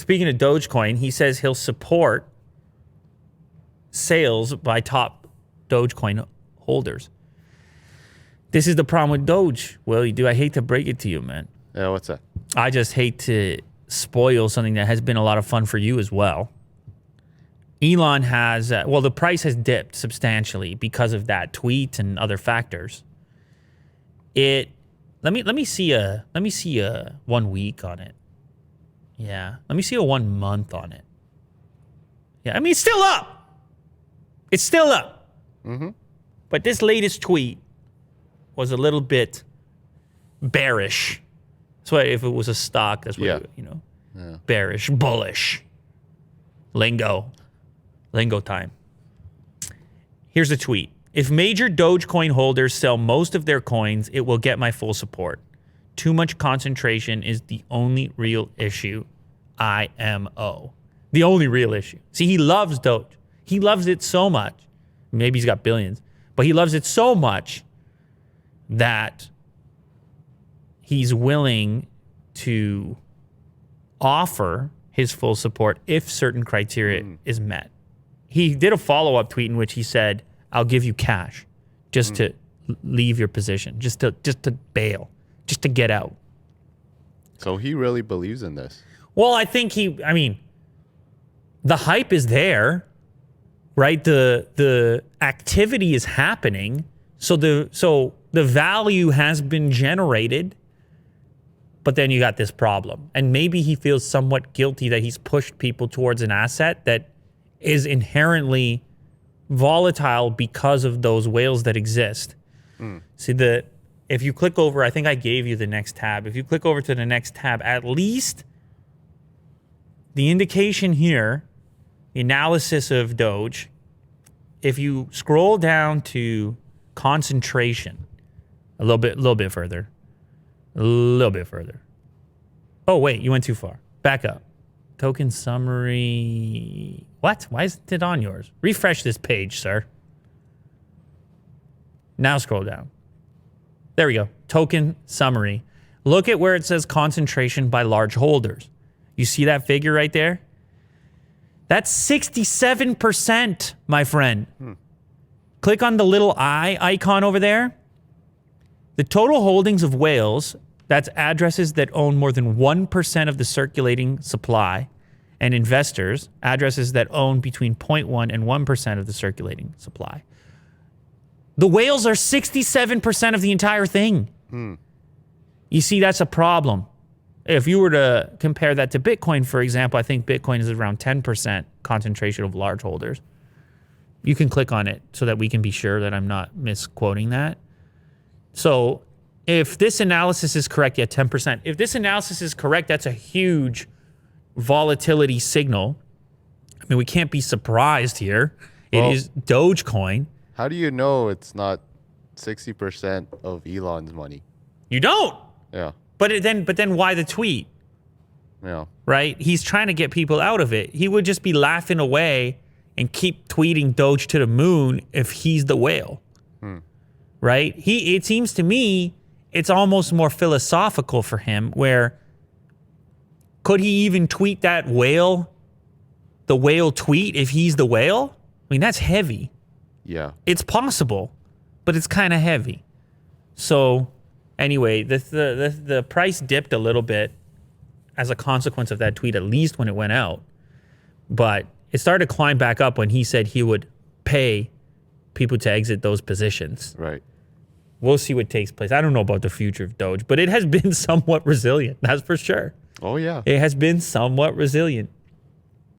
speaking of Dogecoin, he says he'll support sales by top Dogecoin holders. This is the problem with Doge. Well, I hate to break it to you, man. Yeah, what's that? I just hate to spoil something that has been a lot of fun for you as well. Elon has, the price has dipped substantially because of that tweet and other factors. Let me see a 1 week on it. Yeah, let me see a 1 month on it. Yeah, I mean, it's still up. It's still up. Mm-hmm. But this latest tweet was a little bit bearish. So if it was a stock, that's what bearish, bullish. Lingo time. Here's a tweet. If major Dogecoin holders sell most of their coins, it will get my full support. Too much concentration is the only real issue. IMO. The only real issue. See, he loves Doge. He loves it so much. Maybe he's got billions, but he loves it so much that he's willing to offer his full support if certain criteria is met. He did a follow-up tweet in which he said, I'll give you cash just to leave your position, just to bail, just to get out. So he really believes in this. Well, I think the hype is there, right? The activity is happening. So the value has been generated, but then you got this problem. And maybe he feels somewhat guilty that he's pushed people towards an asset that is inherently volatile because of those whales that exist. See, if you click over, I think I gave you the next tab. If you click over to the next tab, at least the indication here, the analysis of Doge, if you scroll down to concentration a little bit further. Oh, wait, you went too far. Back up. Token summary. What? Why isn't it on yours? Refresh this page, sir. Now scroll down. There we go. Token summary. Look at where it says concentration by large holders. You see that figure right there? That's 67%, my friend. Click on the little eye icon over there. The total holdings of whales, that's addresses that own more than 1% of the circulating supply, and investors, addresses that own between 0.1 and 1% of the circulating supply. The whales are 67% of the entire thing. You see, that's a problem. If you were to compare that to Bitcoin, for example, I think Bitcoin is around 10% concentration of large holders. You can click on it so that we can be sure that I'm not misquoting that. So if this analysis is correct, 10%. If this analysis is correct, that's a huge volatility signal. I mean, we can't be surprised here. It is Dogecoin. How do you know it's not 60% of Elon's money? You don't. Yeah. But then why the tweet? Yeah. Right? He's trying to get people out of it. He would just be laughing away and keep tweeting Doge to the moon if he's the whale. Right? It seems to me it's almost more philosophical for him, where could he even tweet that whale, the whale tweet, if he's the whale? I mean, that's heavy. Yeah. It's possible, but it's kind of heavy. So anyway, the price dipped a little bit as a consequence of that tweet, at least when it went out. But it started to climb back up when he said he would pay people to exit those positions. Right. We'll see what takes place. I don't know about the future of Doge, but it has been somewhat resilient. That's for sure. Oh, yeah. It has been somewhat resilient.